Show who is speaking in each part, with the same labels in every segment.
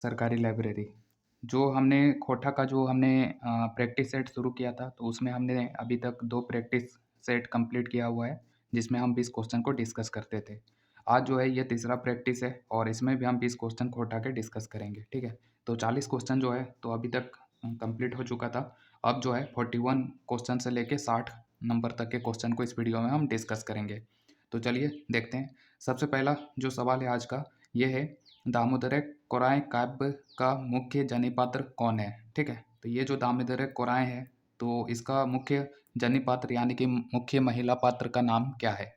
Speaker 1: सरकारी लाइब्रेरी। जो हमने खोटा का जो हमने प्रैक्टिस सेट शुरू किया था, तो उसमें हमने अभी तक 2 प्रैक्टिस सेट कंप्लीट किया हुआ है, जिसमें हम 20 क्वेश्चन को डिस्कस करते थे। आज जो है ये तीसरा प्रैक्टिस है और इसमें भी हम 20 क्वेश्चन को उठा के डिस्कस करेंगे, ठीक है? तो 40 क्वेश्चन जो है तो अभी तक कंप्लीट हो चुका था। अब जो है 41 क्वेश्चन से लेके 60 नंबर तक के क्वेश्चन को इस वीडियो में हम डिस्कस करेंगे। तो चलिए देखते हैं। सबसे पहला जो सवाल है आज का, ये है दामोदर कोराय काव्य का मुख्य जनिपात्र कौन है? ठीक है, तो ये जो दामोदर कोराय है, तो इसका मुख्य जनिपात्र यानी कि मुख्य महिला पात्र का नाम क्या है?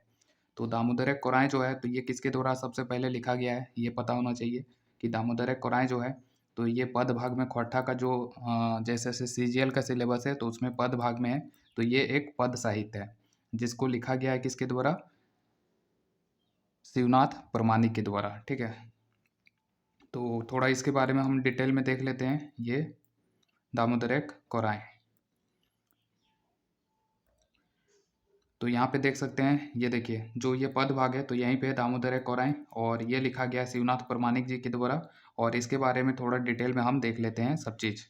Speaker 1: तो दामोदर कोराय जो है, तो ये किसके द्वारा सबसे पहले लिखा गया है, ये पता होना चाहिए कि दामोदर कोराय जो है, तो ये पद भाग में खोटा का जो जैसे जैसे सीजीएल का सिलेबस है, तो उसमें पद भाग में है, तो ये एक पद साहित्य है, जिसको लिखा गया है किसके द्वारा? शिवनाथ प्रामाणिक के द्वारा, ठीक है। तो थोड़ा इसके बारे में हम डिटेल में देख लेते हैं। ये दामोदर कोराय, तो यहाँ पे देख सकते हैं, ये देखिए जो ये पद भाग है, तो यहीं पे है दामोदर कोराय और ये लिखा गया है शिवनाथ प्रामाणिक जी के द्वारा। और इसके बारे में थोड़ा डिटेल में हम देख लेते हैं सब चीज़।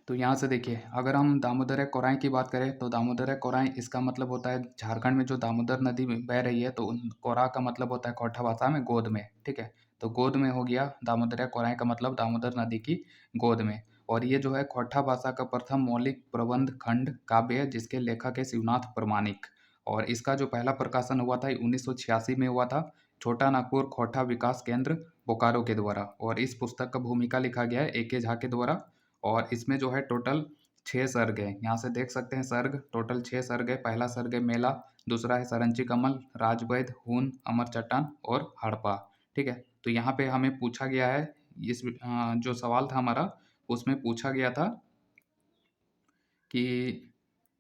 Speaker 1: तो यहाँ से देखिए, अगर हम दामोदर कोराय की बात करें, तो दामोदर कोराय इसका मतलब होता है झारखंड में जो दामोदर नदी बह रही है, तो कोरा का मतलब होता है खोटा भाषा में गोद में, ठीक है। तो गोद में हो गया, दामोदर कोराय का मतलब दामोदर नदी की गोद में। और ये जो है खोटा भाषा का प्रथम मौलिक प्रबंध खंड काव्य है, जिसके लेखक है शिवनाथ प्रामाणिक। और इसका जो पहला प्रकाशन हुआ था 1986 में हुआ था, छोटा नागपुर खोटा विकास केंद्र बोकारो के द्वारा। और इस पुस्तक का भूमिका लिखा गया है ए.के. झा के द्वारा। और इसमें जो है टोटल 6 सर्ग हैं। यहाँ से देख सकते हैं सर्ग, टोटल 6 सर्ग है। पहला सर्ग है मेला, दूसरा है सरंची कमल, राजवैद, हून, अमर चट्टान और हड़प्पा, ठीक है। तो यहाँ पे हमें पूछा गया है, इस जो सवाल था हमारा, उसमें पूछा गया था कि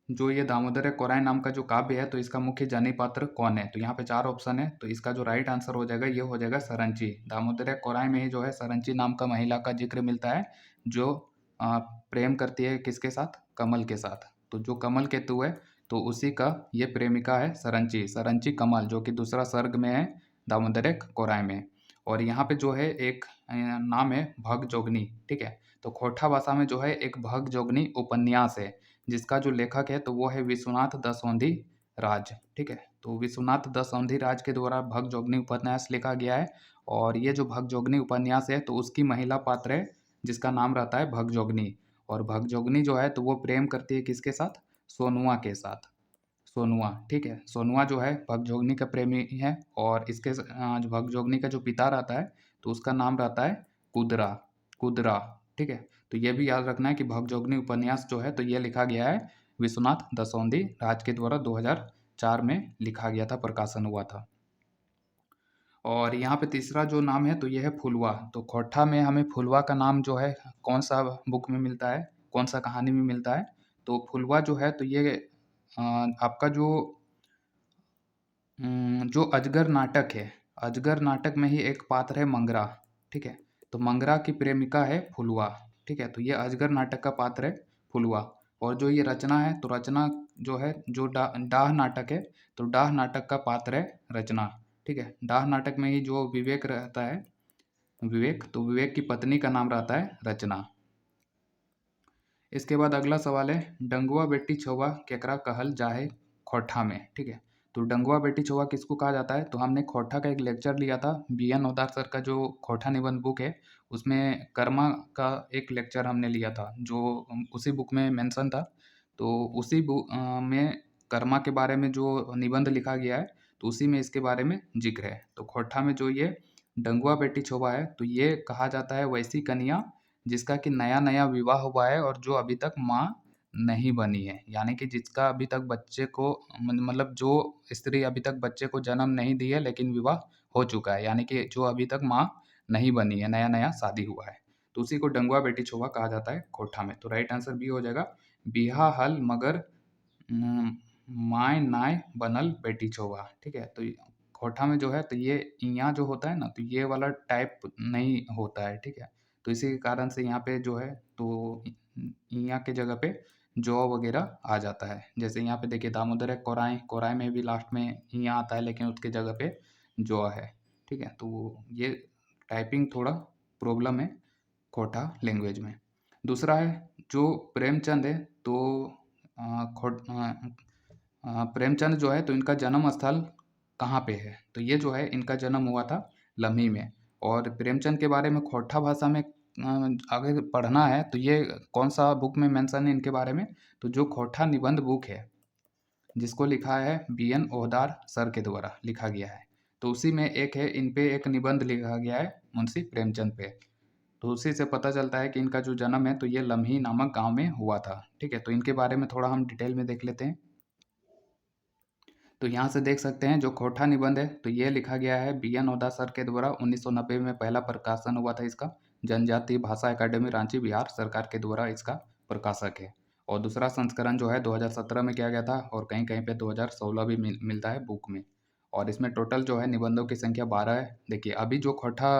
Speaker 1: जो ये दामोदर कोराय नाम का जो काव्य है, तो इसका मुख्य जनि पात्र कौन है? तो यहाँ पे 4 ऑप्शन है, तो इसका जो राइट आंसर हो जाएगा, ये हो जाएगा सरंची। दामोदर कोराय में ही जो है सरंची नाम का महिला का जिक्र मिलता है, जो प्रेम करती है किसके साथ? कमल के साथ। तो जो कमल केतु है, तो उसी का ये प्रेमिका है सरंची, सरंची कमल, जो कि दूसरा सर्ग में है दामोदर कोराय में। और यहाँ पे जो है एक नाम है भगजोगनी, ठीक है। तो खोटा भाषा में जो है एक भगजोगनी उपन्यास है, जिसका जो लेखक है, तो वो है विश्वनाथ दसौंधी राज, ठीक है। तो विश्वनाथ दसौंधी राज के द्वारा भगजोगनी उपन्यास लिखा गया है। और ये जो भगजोगनी उपन्यास है, तो उसकी महिला पात्र है, जिसका नाम रहता है भगजोगनी। और भगजोगनी जो है, तो वो प्रेम करती है किसके साथ? सोनुआ के साथ, सोनुआ, ठीक है। सोनुआ जो है भगजोगनी का प्रेमी है। और इसके जो भगजोगनी का जो पिता रहता है, तो उसका नाम रहता है कुदरा, कुदरा, ठीक है। तो ये भी याद रखना है कि भगजोगनी उपन्यास जो है, तो ये लिखा गया है विश्वनाथ दसौंधी राज के द्वारा 2004 में लिखा गया था, प्रकाशन हुआ था। और यहाँ पे तीसरा जो नाम है, तो ये है फुलवा। तो खोटा में हमें फुलवा का नाम जो है कौन सा बुक में मिलता है, कौन सा कहानी में मिलता है? तो फुलवा जो है, तो ये आपका जो अजगर नाटक है, अजगर नाटक में ही एक पात्र है मंगरा, ठीक है। तो मंगरा की प्रेमिका है फुलवा, ठीक है। तो ये अजगर नाटक का पात्र है फुलवा। और जो ये रचना है, तो रचना जो है, जो डाह नाटक है, तो डाह नाटक का पात्र है रचना, ठीक है। डाह नाटक में ही जो विवेक रहता है, विवेक, तो विवेक की पत्नी का नाम रहता है रचना। इसके बाद अगला सवाल है, डंगुआ बेटी छुआ केकरा कहल जाहे खोटा में, ठीक है। तो डंगुआ बेटी छुआ किसको कहा जाता है? तो हमने खोटा का एक लेक्चर लिया था, बी.एन. ओदार सर का जो खोटा निबंध बुक है, उसमें कर्मा का एक लेक्चर हमने लिया था, जो उसी बुक में मेंशन था। तो उसी बुक में कर्मा के बारे में जो निबंध लिखा गया है, तो उसी में इसके बारे में जिक्र है। तो खोटा में जो ये डंगुआ बेटी छुआ है, तो ये कहा जाता है वैसी कन्या जिसका कि नया-नया विवाह हुआ है और जो अभी तक माँ नहीं बनी है। यानी कि जिसका अभी तक बच्चे को मतलब जो स्त्री अभी तक बच्चे को जन्म नहीं दी है, लेकिन विवाह हो चुका है। यानी कि जो अभी तक माँ नहीं बनी है, नया-नया शादी हुआ है। तो उसी को डंगुआ बेटी छुआ कहा जाता है खोटा में। तो राइट आंसर बी हो जाएगा। बिहा हल मगर माय नाय बनल बेटी छुआ, ठीक है। तो खोटा में जो है, तो ये इयाँ जो होता है ना, तो ये वाला टाइप नहीं होता है, ठीक है। तो इसी के कारण से यहाँ पे जो है, तो इयाँ के जगह पे जौ वगैरह आ जाता है। जैसे यहाँ पे देखिए दामोदर है कोराय, कोराय में भी लास्ट में इयाँ आता है, लेकिन उसके जगह पे जौ है, ठीक है। तो ये टाइपिंग थोड़ा प्रॉब्लम है खोटा लैंग्वेज में। दूसरा है जो प्रेमचंद है तो प्रेमचंद जो है तो इनका जन्म स्थल कहाँ पे है, तो ये जो है इनका जन्म हुआ था लम्ही में। और प्रेमचंद के बारे में खोटा भाषा में आगे पढ़ना है तो ये कौन सा बुक में मेंशन है इनके बारे में, तो जो खोटा निबंध बुक है जिसको लिखा है BN ओहदार सर के द्वारा लिखा गया है, तो उसी में एक है इन पे एक निबंध लिखा गया है मुंशी प्रेमचंद पे। तो उसी से पता चलता है कि इनका जो जन्म है तो ये लम्ही नामक गांव में हुआ था। ठीक है, तो इनके बारे में थोड़ा हम डिटेल में देख लेते हैं। तो यहाँ से देख सकते हैं जो खोटा निबंध है तो ये लिखा गया है BN ओहदा सर के द्वारा 1990 में पहला प्रकाशन हुआ था इसका। जनजातीय भाषा एकेडमी रांची बिहार सरकार के द्वारा इसका प्रकाशक है। और दूसरा संस्करण जो है 2017 में किया गया था और कहीं कहीं पे 2016 भी मिलता है बुक में। और इसमें टोटल जो है निबंधों की संख्या 12 है। देखिए अभी जो खोटा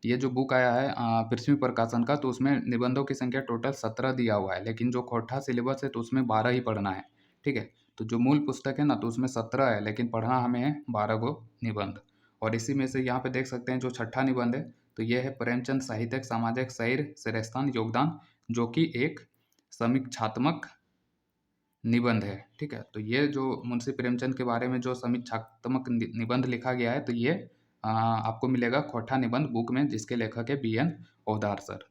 Speaker 1: ये जो बुक आया है पृथ्वी प्रकाशन का, तो उसमें निबंधों की संख्या टोटल 17 दिया हुआ है, लेकिन जो खोटा सिलेबस है तो उसमें 12 ही पढ़ना है। ठीक है, तो जो मूल पुस्तक है ना तो उसमें 17 है, लेकिन पढ़ना हमें है 12 गो निबंध। और इसी में से यहाँ पे देख सकते हैं जो छठा निबंध है तो ये है प्रेमचंद साहित्यिक सामाजिक सैर श्रेष्ठान योगदान, जो कि एक समीक्षात्मक निबंध है। ठीक है, तो ये जो मुंशी प्रेमचंद के बारे में जो समीक्षात्मक निबंध लिखा गया है तो ये आपको मिलेगा खोटा निबंध बुक में, जिसके लेखक है BN ओहदार सर।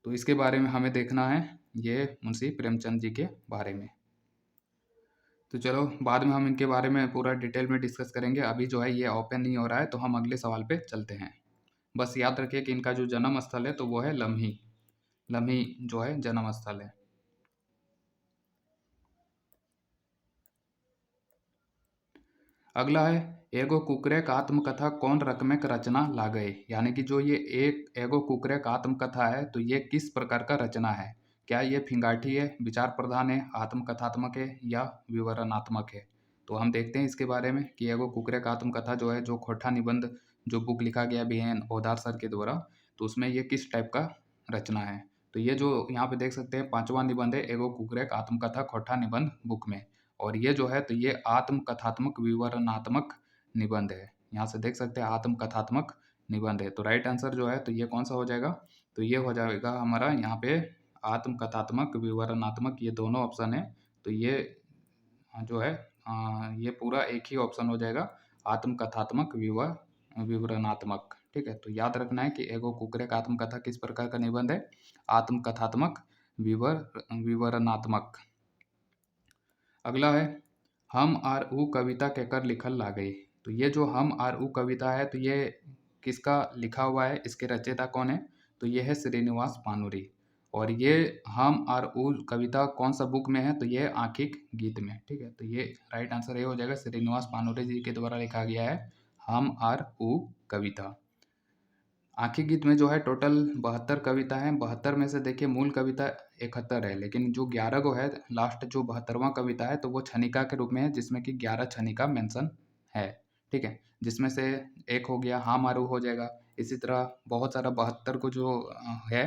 Speaker 1: तो इसके बारे में हमें देखना है ये मुंशी प्रेमचंद जी के बारे में। तो चलो बाद में हम इनके बारे में पूरा डिटेल में डिस्कस करेंगे, अभी जो है ये ओपन नहीं हो रहा है तो हम अगले सवाल पे चलते हैं। बस याद रखिए कि इनका जो जन्म स्थल है तो वो है लम्ही, लम्ही जो है जन्म स्थल है। अगला है एगो कुकरेक आत्मकथा कौन रकमेक रचना लागय, यानी कि जो ये एक एगो कुकरेक आत्मकथा है तो ये किस प्रकार का रचना है। क्या ये फिंगाठी है, विचार प्रधान है, आत्मकथात्मक है या विवरणात्मक है। तो हम देखते हैं इसके बारे में कि एगो कुकरेक आत्मकथा जो है जो खोटा निबंध जो बुक लिखा गया BN ओहदार सर के द्वारा, तो उसमें ये किस टाइप का रचना है। तो ये जो यहाँ पे देख सकते हैं 5वां निबंध है एगो कुकरेक आत्मकथा खोटा निबंध बुक में। और ये जो है तो ये आत्मकथात्मक विवरणात्मक निबंध है। यहाँ से देख सकते हैं आत्मकथात्मक निबंध है, तो राइट आंसर जो है तो ये कौन सा हो जाएगा, तो ये हो जाएगा हमारा यहाँ पे आत्मकथात्मक विवरणात्मक, ये दोनों ऑप्शन है। तो ये जो है ये पूरा एक ही ऑप्शन हो जाएगा आत्मकथात्मक विवरणात्मक। ठीक है, तो याद रखना है कि एगो कुकरेक आत्मकथा किस प्रकार का निबंध है, आत्मकथात्मक विवरणात्मक। अगला है हम आर ऊ कविता केकर लिखल लागई। तो ये जो हम आर ऊ कविता है तो ये किसका लिखा हुआ है, इसके रचयिता कौन है, तो ये है श्रीनिवास पानुरी। और ये हम आर ऊ कविता कौन सा बुक में है, तो ये आंखिक गीत में। ठीक है, तो ये राइट आंसर ये हो जाएगा श्रीनिवास पानुरी जी के द्वारा लिखा गया है हम आर ऊ कविता। आंखिक गीत में जो है टोटल 72 कविता है। 72 में से देखिए मूल कविता 71 है, लेकिन जो 11 गो है लास्ट जो 72वां कविता है तो वो छनिका के रूप में है, जिसमें कि 11 छनिका मेंशन है। ठीक है, जिसमें से एक हो गया हाँ मारू हो जाएगा। इसी तरह बहुत सारा 72 को जो है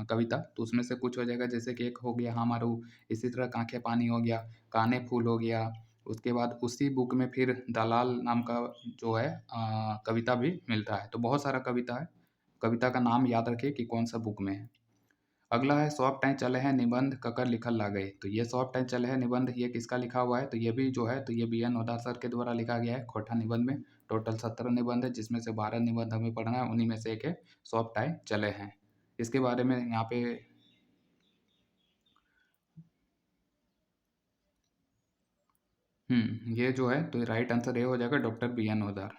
Speaker 1: कविता, तो उसमें से कुछ हो जाएगा, जैसे कि एक हो गया हाँ मारू, इसी तरह कांखे पानी हो गया, काने फूल हो गया। उसके बाद उसी बुक में फिर दलाल नाम का जो है कविता भी मिलता है। तो बहुत सारा कविता है, कविता का नाम याद रखिए कि कौन सा बुक में है। अगला है सॉफ्ट टाइम चले हैं निबंध ककर लिखल लागई। तो ये सॉफ्ट टाइम चले हैं निबंध ये किसका लिखा हुआ है, तो ये भी जो है तो ये BN ओहदार सर के द्वारा लिखा गया है खोटा निबंध में। टोटल 17 निबंध है, जिसमें से 12 निबंध हमें पढ़ना है, उन्हीं में से एक है सॉफ्ट टाइम चले हैं। इसके बारे में यहाँ पे ये जो है तो राइट आंसर ये हो जाएगा डॉक्टर BN ओहदार।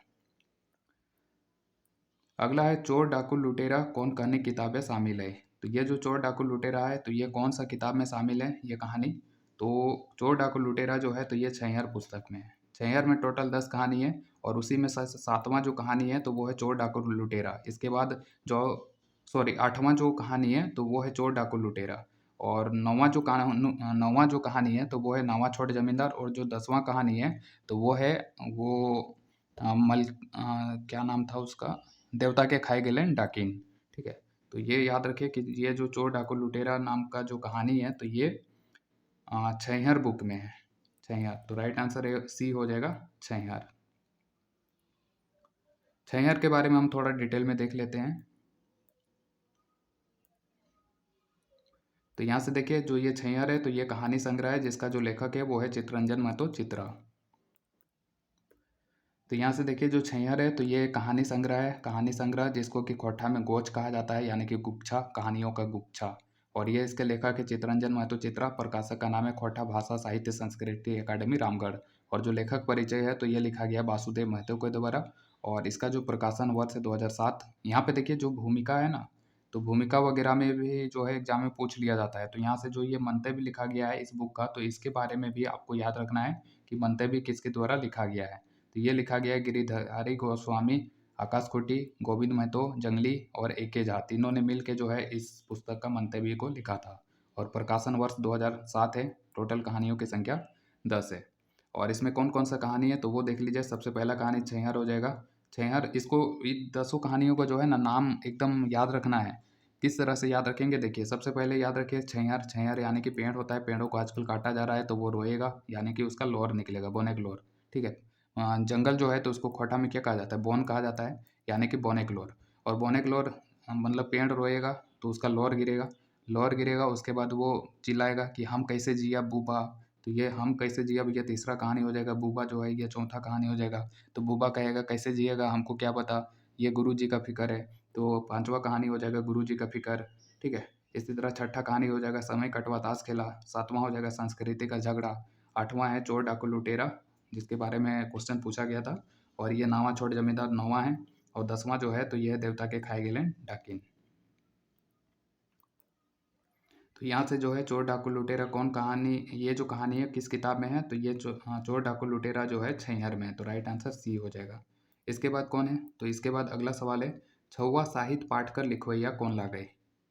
Speaker 1: अगला है चोर डाकू लुटेरा कौन कहानी किताबें शामिल है। तो ये जो चोर डाकू लुटेरा है तो ये कौन सा किताब में शामिल है ये कहानी, तो चोर डाकू लुटेरा जो है तो ये छैहर पुस्तक में है। छैहर में टोटल 10 कहानी है और उसी में 7वां जो कहानी है तो वो है चोर डाकू लुटेरा। इसके बाद जो 8वां जो कहानी है तो वो है चोर डाकू लुटेरा। और 9वां जो कहानी है तो वो है नावा छोड़ जमींदार। और जो 10वां कहानी है तो वो है वो क्या नाम था उसका, देवता के खाए गए डाकिन। ठीक है, तो ये याद रखिए कि ये जो चोर डाकू लुटेरा नाम का जो कहानी है तो ये छैहर बुक में है। छैहर, तो राइट आंसर C हो जाएगा छैहर। छैहर के बारे में हम थोड़ा डिटेल में देख लेते हैं। तो यहाँ से देखिए जो ये छैहर है तो ये कहानी संग्रह है जिसका जो लेखक है वो है चित्तरंजन महतो चित्रा। तो यहाँ से देखिए जो छैहर है तो ये कहानी संग्रह है, कहानी संग्रह जिसको कि खोटा में गोच कहा जाता है यानी कि गुच्छा, कहानियों का गुच्छा। और ये इसके लेखक है चित्तरंजन महतो चित्रा, प्रकाशक का नाम है खोटा भाषा साहित्य संस्कृति अकादमी रामगढ़। और जो लेखक परिचय है तो ये लिखा गया वासुदेव महतो के द्वारा। और इसका जो प्रकाशन वर्ष है 2007। यहाँ पे देखिए जो भूमिका है ना, तो भूमिका वगैरह में भी जो है एग्जाम में पूछ लिया जाता है। तो यहाँ से जो ये मंतव्य लिखा गया है इस बुक का, तो इसके बारे में भी आपको याद रखना है कि मंतव्य किसके द्वारा लिखा गया है। तो ये लिखा गया है गिरिधारी गोस्वामी, आकाश खुटी, गोविंद महतो जंगली और ए.के. झा, तीनों ने मिल के जो है इस पुस्तक का मंतव्य को लिखा था। और प्रकाशन वर्ष 2007 है। टोटल कहानियों की संख्या 10 है। और इसमें कौन कौन सा कहानी है तो वो देख लीजिए। सबसे पहला कहानी छैहर हो जाएगा। छैहर, इसको 10 कहानियों का जो है ना नाम एकदम याद रखना है। किस तरह से याद रखेंगे देखिए, सबसे पहले याद रखिए छैहर। छैहर यानी कि पेड़ होता है, पेड़ों को आजकल काटा जा रहा है तो वो रोएगा यानी कि उसका लोर निकलेगा, बोनेक लोर। ठीक है। जंगल जो है तो उसको खोटा में क्या कहा जाता है, बोन कहा जाता है यानी कि बोनेक लोर। और बोनेक लोर मतलब पेड़ रोएगा तो उसका लोर गिरेगा। लोर गिरेगा उसके बाद वो चिल्लाएगा कि हम कैसे जिया बूबा। तो ये हम कैसे जिया ये तीसरा कहानी हो जाएगा। बूबा जो है ये चौथा कहानी हो जाएगा। तो बूबा कहेगा कैसे जिएगा हमको क्या पता, ये गुरु जी का फिक्र है। तो पांचवा कहानी हो जाएगा गुरु जी का फिक्र। ठीक है। इसी तरह छठा कहानी हो जाएगा समय कटवा ताश खेला। सातवां हो जाएगा संस्कृति का झगड़ा। आठवां है चोर डाकू लुटेरा, जिसके बारे में क्वेश्चन पूछा गया था। और ये नावा छोड़ जमींदार नौवां है। और 10वां जो है तो ये है देवता के खाए गेले डाकिन। तो यहाँ से जो है चोर डाकू लुटेरा कौन कहानी, ये जो कहानी है किस किताब में है तो ये चोर डाकू लुटेरा जो है छैहर में है। तो राइट आंसर सी हो जाएगा। इसके बाद कौन है तो इसके बाद अगला सवाल है छौवा साहित्य पाठ कर लिखवैया कौन ला गए।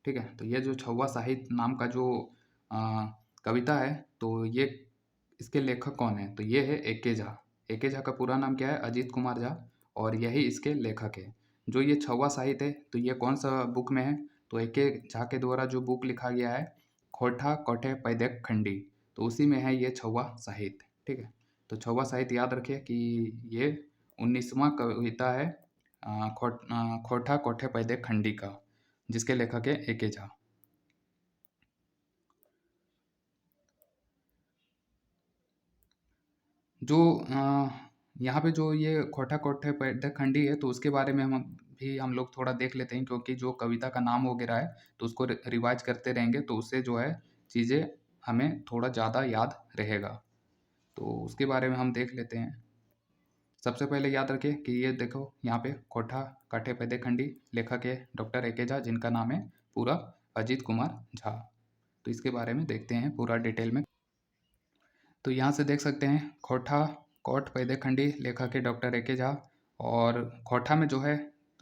Speaker 1: ठीक है। तो ये जो छौवा साहित्य नाम का जो आ, कविता है तो ये इसके लेखक कौन है तो ये है ए.के. झा। ए.के. झा का पूरा नाम क्या है, अजीत कुमार झा। और यही इसके लेखक है। जो ये छौवा साहित्य है तो ये कौन सा बुक में है तो ए.के. झा के द्वारा जो बुक लिखा गया है खोठा कोठे पैदक खंडी, तो उसी में है ये छौवा साहित्य। ठीक है। तो छौवा साहित्य याद रखिए कि ये 19वां कविता है खोठा कोठे पैदक खंडी का, जिसके लेखक है ए.के. झा। जो यहाँ पे जो ये खोठा कोठे पैदक खंडी है तो उसके बारे में हम लोग थोड़ा देख लेते हैं, क्योंकि जो कविता का नाम वगैरह है तो उसको रिवाइज करते रहेंगे तो उससे जो है चीज़ें हमें थोड़ा ज़्यादा याद रहेगा। तो उसके बारे में हम देख लेते हैं। सबसे पहले याद रखिए कि ये देखो यहाँ पे कोठा काठे पैदे खंडी, लेखक है डॉक्टर ए.के. झा, जिनका नाम है पूरा अजीत कुमार झा। तो इसके बारे में देखते हैं पूरा डिटेल में। तो यहाँ से देख सकते हैं खोठा कोट पैदे खंडी, लेखक है डॉक्टर ए.के. झा। और खोठा में जो है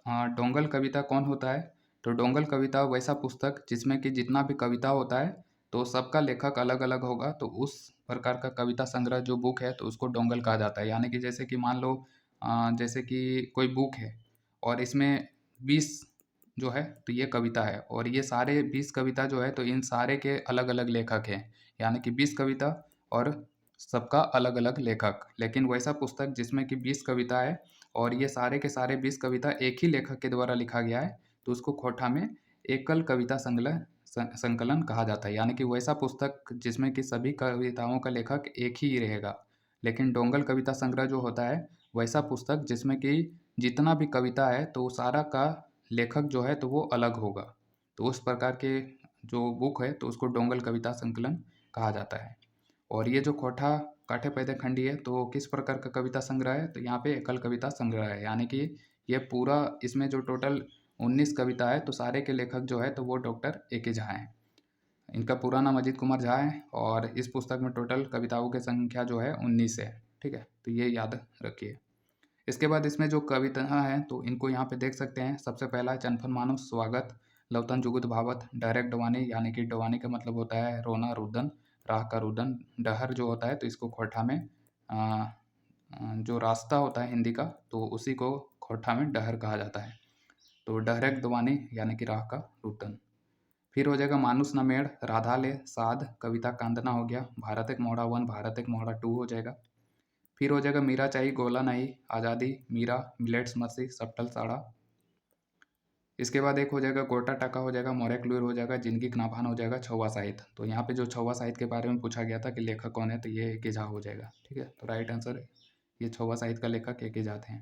Speaker 1: डोंगल कविता कौन होता है तो डोंगल कविता वैसा पुस्तक जिसमें कि जितना भी कविता होता है तो सबका लेखक अलग अलग होगा, तो उस प्रकार का कविता संग्रह जो बुक है तो उसको डोंगल कहा जाता है। यानी कि जैसे कि मान लो जैसे कि कोई बुक है और इसमें 20 जो है तो ये कविता है और ये सारे 20 कविता जो है तो इन सारे के अलग अलग लेखक हैं। यानी कि 20 कविता और सबका अलग अलग लेखक। लेकिन वैसा पुस्तक जिसमें कि 20 कविता है और ये सारे के सारे 20 कविता एक ही लेखक के द्वारा लिखा गया है तो उसको खोठा में एकल कविता संकलन कहा जाता है। यानी कि वैसा पुस्तक जिसमें कि सभी कविताओं का लेखक एक ही रहेगा। लेकिन डोंगल कविता संग्रह जो होता है वैसा पुस्तक जिसमें कि जितना भी कविता है तो सारा का लेखक जो है तो वो अलग होगा। तो उस प्रकार के जो बुक है तो उसको डोंगल कविता संकलन कहा जाता है। और ये जो खोठा काठे पैदे खंडी है तो किस प्रकार का कविता संग्रह है तो यहाँ पे एकल कविता संग्रह है। यानी कि ये पूरा इसमें जो टोटल 19 कविता है तो सारे के लेखक जो है तो वो डॉक्टर ए.के. झा हैं। इनका पूरा नाम अजीत कुमार झा है और इस पुस्तक में टोटल कविताओं की संख्या जो है 19 है। ठीक है। तो ये याद रखिए। इसके बाद इसमें जो कविता हैं तो इनको यहाँ पे देख सकते हैं। सबसे पहला है चनफन मानुस स्वागत, लवतन जुगुत भावत, डायरेक्ट डवानी, यानी कि डवानी का मतलब होता है रोना रुदन, राह का रुदन। डहर जो होता है तो इसको खोठा में जो रास्ता होता है हिंदी का तो उसी को खोठा में डहर कहा जाता है। तो डायरेक्ट दवानी यानी कि राह का रुदन। फिर हो जाएगा मानुस न मेड़, राधा ले साध, कविता कांदना हो गया, भारत एक मोहड़ा 1, भारत एक मोहड़ा 2 हो जाएगा। फिर हो जाएगा मीरा चाहिए गोला नहीं, आज़ादी, मीरा, मिलेट्स मसी, सप्टल साड़ा। इसके बाद एक हो जाएगा गोटा टाका हो जाएगा, मौर्य क्लूर हो जाएगा, जिनकी कनाभान हो जाएगा, छौवा साहित्य। तो यहाँ पे जो छौवा साहित्य के बारे में पूछा गया था कि लेखक कौन है, तो ये ए के झा हो जाएगा। ठीक है, तो राइट आंसर ये छौवा साहित्य का लेखक ए के झा थे।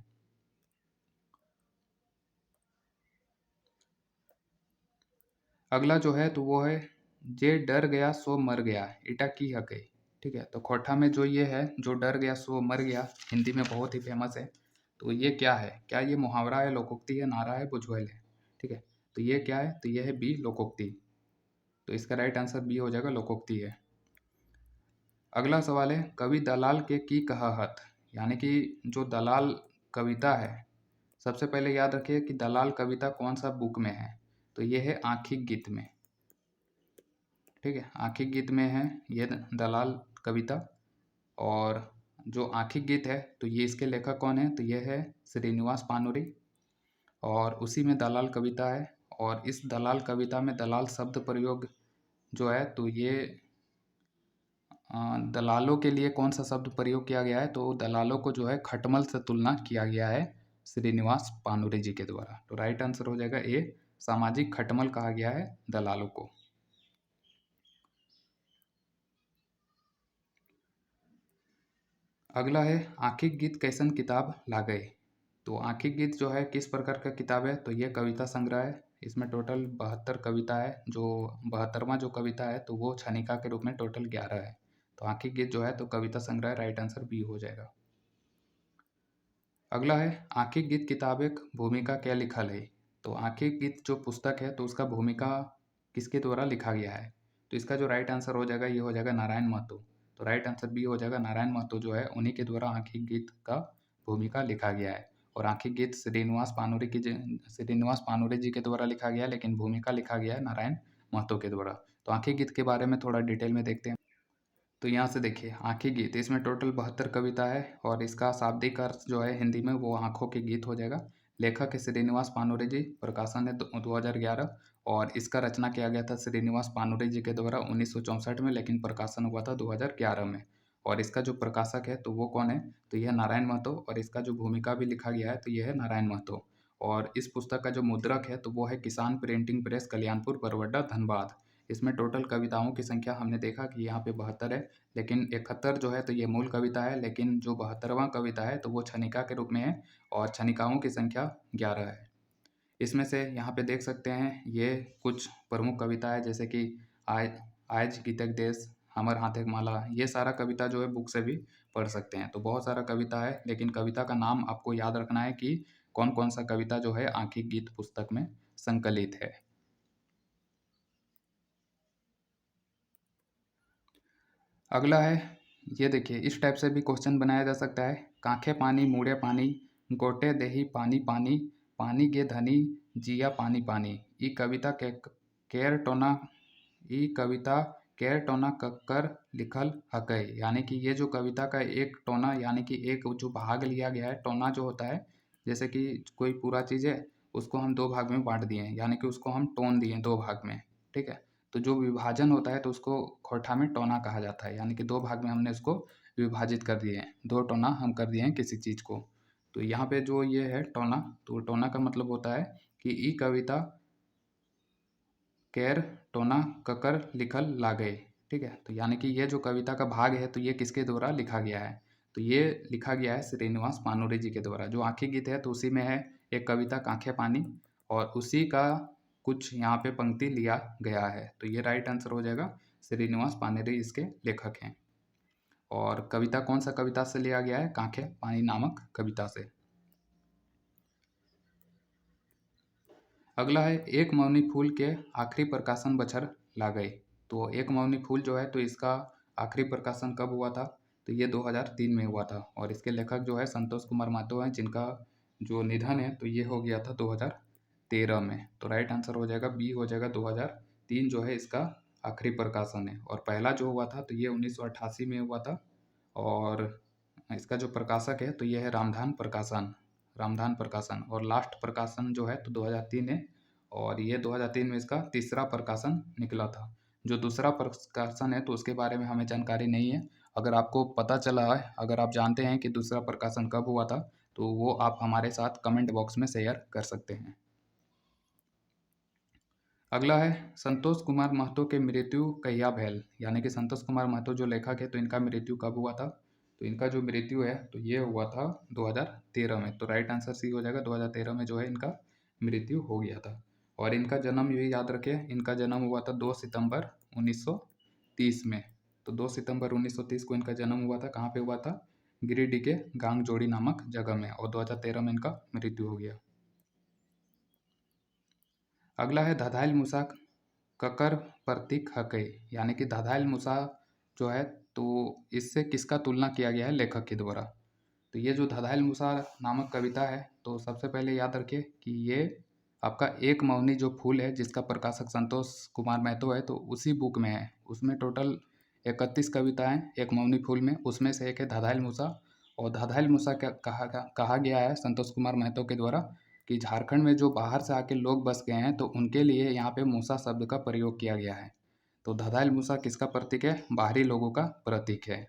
Speaker 1: अगला जो है तो वो है जे डर गया सो मर गया इटा की हकई। ठीक है, तो खोटा में जो ये है जो डर गया सो मर गया, हिंदी में बहुत ही फेमस है। तो ये क्या है, क्या ये मुहावरा है, लोकोक्ति है, नारा है, बुझवेल है? ठीक है, तो ये क्या है, तो ये है बी, लोकोक्ति। तो इसका राइट आंसर बी हो जाएगा, लोकोक्ति है। अगला सवाल है कवि दलाल के की कहाहत, यानी कि जो दलाल कविता है, सबसे पहले याद रखिए कि दलाल कविता कौन सा बुक में है, तो ये है आँखी गीत में। ठीक है, आँखी गीत में है ये दलाल कविता। और जो आँखी गीत है तो ये इसके लेखक कौन है, तो ये है श्रीनिवास पानुरी, और उसी में दलाल कविता है। और इस दलाल कविता में दलाल शब्द प्रयोग जो है तो ये दलालों के लिए कौन सा शब्द प्रयोग किया गया है, तो दलालों को जो है खटमल से तुलना किया गया है श्रीनिवास पानुरे जी के द्वारा। तो राइट आंसर हो जाएगा ए, सामाजिक खटमल कहा गया है दलालों को। अगला है आँखिक गीत कैसन किताब लागे। तो आँखिक गीत जो है किस प्रकार का किताब है, तो ये कविता संग्रह है। इसमें टोटल 72 कविता है, जो 72वां जो कविता है तो वो छनिका के रूप में टोटल 11 है। तो आँखिक गीत जो है तो कविता संग्रह, राइट आंसर बी हो जाएगा। अगला है आँखिक गीत किताब एक भूमिका क्या लिखल है। तो आँखिक गीत जो पुस्तक है तो उसका भूमिका किसके द्वारा लिखा गया है, तो इसका जो राइट आंसर हो जाएगा ये हो जाएगा नारायण महतो। तो राइट आंसर बी हो जाएगा, नारायण महतो जो है उन्हीं के द्वारा आँखिक गीत का भूमिका लिखा गया है। और आँखिक गीत श्रीनिवास पानुरे जी के द्वारा लिखा गया है, लेकिन भूमिका लिखा गया है नारायण महतो के द्वारा। तो आँखिक गीत के बारे में थोड़ा डिटेल में देखते हैं। तो यहाँ से देखिए आँखी गीत, इसमें टोटल 72 कविता है और इसका शाब्दिक अर्थ जो है हिंदी में वो आँखों के गीत हो जाएगा। लेखक है श्रीनिवास पानुरे जी, प्रकाशन है 2011, और इसका रचना किया गया था श्रीनिवास पानुरे जी के द्वारा 1964 में, लेकिन प्रकाशन हुआ था 2011 में। और इसका जो प्रकाशक है तो वो कौन है, तो यह नारायण महतो, और इसका जो भूमिका भी लिखा गया है तो यह है नारायण महतो। और इस पुस्तक का जो मुद्रक है तो वो है किसान प्रिंटिंग प्रेस, कल्याणपुर, बरवड्डा, धनबाद। इसमें टोटल कविताओं की संख्या हमने देखा कि यहाँ पे 72 है, लेकिन 71 जो है तो ये मूल कविता है, लेकिन जो 72वां कविता है तो वो छनिका के रूप में है, और छनिकाओं की संख्या 11 है। इसमें से यहाँ पे देख सकते हैं ये कुछ प्रमुख कविता है, जैसे कि आय आज गीतक देश, हमर हाथेक माला, ये सारा कविता जो है बुक से भी पढ़ सकते हैं। तो बहुत सारा कविता है, लेकिन कविता का नाम आपको याद रखना है कि कौन कौन सा कविता जो है आँखिक गीत पुस्तक में संकलित है। अगला है, ये देखिए इस टाइप से भी क्वेश्चन बनाया जा सकता है। कांखे पानी मूड़े पानी, गोटे देही पानी पानी, पानी गे धनी जिया पानी पानी। ई कविता के केर टोना ई कविता केर टोना कक्कर लिखल हकै। यानी कि ये जो कविता का एक टोना, यानी कि एक जो भाग लिया गया है, टोना जो होता है जैसे कि कोई पूरा चीज़ है उसको हम दो भाग में बांट दिए हैं, यानी कि उसको हम टोन दिए दो भाग में। ठीक है, तो जो विभाजन होता है तो उसको खोटा में टोना कहा जाता है, यानी कि दो भाग में हमने उसको विभाजित कर दिए हैं, दो टोना हम कर दिए हैं किसी चीज़ को। तो यहाँ पे जो ये है टोना, तो टोना का मतलब होता है कि ई कविता केर टोना ककर लिखल लागे। ठीक है, तो यानी कि ये जो कविता का भाग है तो ये किसके द्वारा लिखा गया है, तो ये लिखा गया है श्रीनिवास पानुरे जी के द्वारा। जो आँखी गीत है तो उसी में है एक कविता कांखे पानी, और उसी का कुछ यहाँ पे पंक्ति लिया गया है। तो ये राइट आंसर हो जाएगा, श्रीनिवास पानुरे इसके लेखक हैं। और कविता कौन सा कविता से लिया गया है, कांखे पानी नामक कविता से। अगला है एक मौनी फूल के आखिरी प्रकाशन बछर लागई। तो एक मौनी फूल जो है तो इसका आखिरी प्रकाशन कब हुआ था, तो ये 2003 में हुआ था, और इसके लेखक जो है संतोष कुमार महतो हैं, जिनका जो निधन है तो ये हो गया था 2013 में। तो राइट आंसर हो जाएगा बी हो जाएगा, 2003 जो है इसका आखिरी प्रकाशन है। और पहला जो हुआ था तो ये 1988 में हुआ था, और इसका जो प्रकाशक है तो ये है रामधान प्रकाशन। और लास्ट प्रकाशन जो है तो 2003 है, और ये 2003 में इसका तीसरा प्रकाशन निकला था। जो दूसरा प्रकाशन है तो उसके बारे में हमें जानकारी नहीं है। अगर आपको पता चला है, अगर आप जानते हैं कि दूसरा प्रकाशन कब हुआ था, तो वो आप हमारे साथ कमेंट बॉक्स में शेयर कर सकते हैं। अगला है संतोष कुमार महतो के मृत्यु कहिया भैल, यानी कि संतोष कुमार महतो जो लेखक है तो इनका मृत्यु कब हुआ था? तो इनका जो मृत्यु है तो ये हुआ था 2013 में। तो राइट आंसर सी हो जाएगा, 2013 में जो है इनका मृत्यु हो गया था। और इनका जन्म भी याद रखिए, इनका जन्म हुआ था 2 सितंबर 1930 में। तो 2 सितंबर 1930 को इनका जन्म हुआ था। कहाँ पे हुआ था? गिरिडीह के गांगजोड़ी नामक जगह में, और 2013 में इनका मृत्यु हो गया। अगला है धधाइल मूसा ककर प्रतीक हकै, यानी कि धधाइल मूसा जो है तो इससे किसका तुलना किया गया है लेखक के द्वारा? तो ये जो धधाइल मूसा नामक कविता है तो सबसे पहले याद रखिए कि ये आपका एक मौनी जो फूल है जिसका प्रकाशक संतोष कुमार महतो है तो उसी बुक में है। उसमें टोटल 31 कविताएं एक मौनी फूल में, उसमें से एक है धधाइल मूसा। और धधाइल मूसा क्या कहा गया है संतोष कुमार महतो के द्वारा कि झारखंड में जो बाहर से आके लोग बस गए हैं तो उनके लिए यहाँ पे मूसा शब्द का प्रयोग किया गया है। तो धधाइल मूसा किसका प्रतीक है? बाहरी लोगों का प्रतीक है।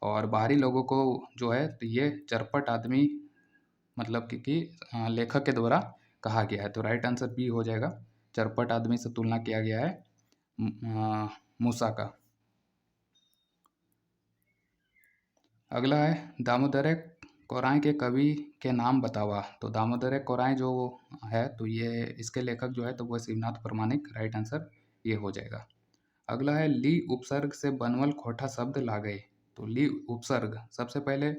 Speaker 1: और बाहरी लोगों को जो है तो ये चरपट आदमी मतलब कि लेखक के द्वारा कहा गया है। तो राइट आंसर बी हो जाएगा, चरपट आदमी से तुलना किया गया है मूसा का। अगला है दामोदर कोराय के कवि के नाम बतावा। तो दामोदर कोराय जो है तो ये इसके लेखक जो है तो वो शिवनाथ प्रमाणिक, राइट आंसर ये हो जाएगा। अगला है ली उपसर्ग से बनवल खोटा शब्द लागे। तो ली उपसर्ग, सबसे पहले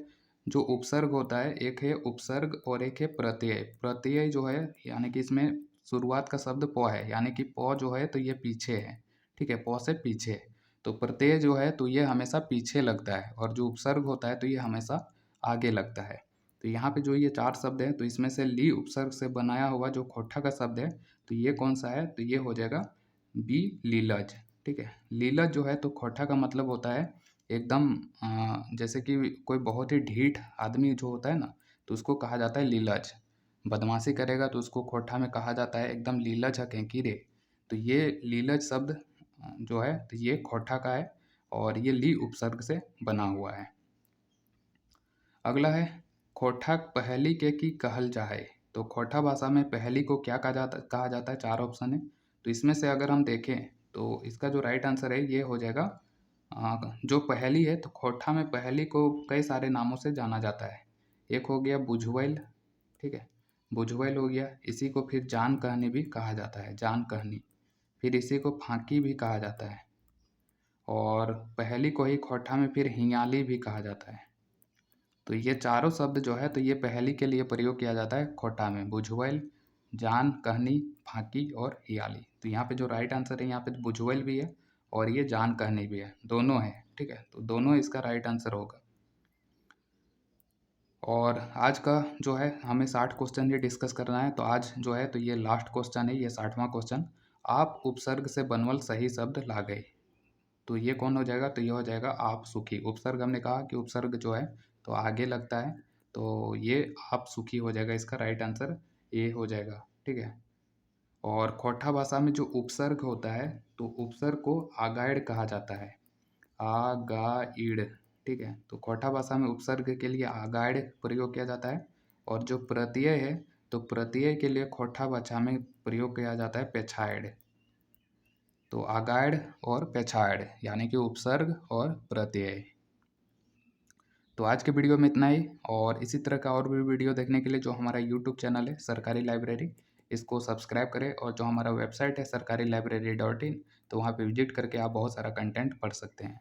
Speaker 1: जो उपसर्ग होता है एक है उपसर्ग और एक है प्रत्यय। प्रत्यय जो है यानी कि इसमें शुरुआत का शब्द प है, यानी कि प जो है तो ये पीछे है, ठीक है, प से पीछे। तो प्रत्यय जो है तो ये हमेशा पीछे लगता है, और जो उपसर्ग होता है तो ये हमेशा आगे लगता है। तो यहाँ पे जो ये 4 शब्द है तो इसमें से ली उपसर्ग से बनाया हुआ जो खोटा का शब्द है तो ये कौन सा है? तो ये हो जाएगा बी लीलज, ठीक है। लीलज जो है तो खोटा का मतलब होता है एकदम जैसे कि कोई बहुत ही ढीठ आदमी जो होता है ना तो उसको कहा जाता है लीलज। बदमाशी करेगा तो उसको खोटा में कहा जाता है एकदम लीलज है कहीं की रे। तो ये लीलज शब्द जो है तो ये खोटा का है और ये ली उपसर्ग से बना हुआ है। अगला है खोटा पहली के की कहल जाए। तो खोटा भाषा में पहली को क्या कहा जाता है? 4 ऑप्शन है। तो इसमें से अगर हम देखें तो इसका जो राइट आंसर है ये हो जाएगा जो पहली है तो खोटा में पहली को कई सारे नामों से जाना जाता है। एक हो गया बुझवैल, ठीक है, बुझवैल हो गया। इसी को फिर जान कहनी भी कहा जाता है, जान कहनी। फिर इसी को फांकी भी कहा जाता है, और पहली को ही खोटा में फिर हियाली भी कहा जाता है। तो ये चारों शब्द जो है तो ये पहली के लिए प्रयोग किया जाता है खोटा में, बुझवैल, जान कहनी, फांकी और हियाली। तो यहाँ पे जो राइट आंसर है यहाँ पे बुझवैल भी है और ये जान कहनी भी है, दोनों है, ठीक है। तो दोनों इसका राइट आंसर होगा। और आज का जो है हमें 60 क्वेश्चन ये डिस्कस करना है। तो आज जो है तो ये लास्ट क्वेश्चन है, ये 60वां क्वेश्चन। आप उपसर्ग से बनवल सही शब्द ला गए। तो ये कौन हो जाएगा? तो ये हो जाएगा आप सुखी। उपसर्ग हमने कहा कि उपसर्ग जो है तो आगे लगता है, तो ये आप सुखी हो जाएगा, इसका राइट आंसर ये हो जाएगा, ठीक है। और खोटा भाषा में जो उपसर्ग होता है तो उपसर्ग को आगाइड कहा जाता है, आगाइड, ठीक है। तो खोटा भाषा में उपसर्ग के लिए आगाइड प्रयोग किया जाता है, और जो प्रत्यय है तो प्रत्यय के लिए खोटा भाषा में प्रयोग किया जाता है पेछाइड। तो आगाइड और पेछाइड यानी कि उपसर्ग और प्रत्यय। तो आज के वीडियो में इतना ही, और इसी तरह का और भी वीडियो देखने के लिए जो हमारा यूट्यूब चैनल है सरकारी लाइब्रेरी, इसको सब्सक्राइब करें। और जो हमारा वेबसाइट है सरकारी library.in, तो वहाँ पे विजिट करके आप बहुत सारा कंटेंट पढ़ सकते हैं।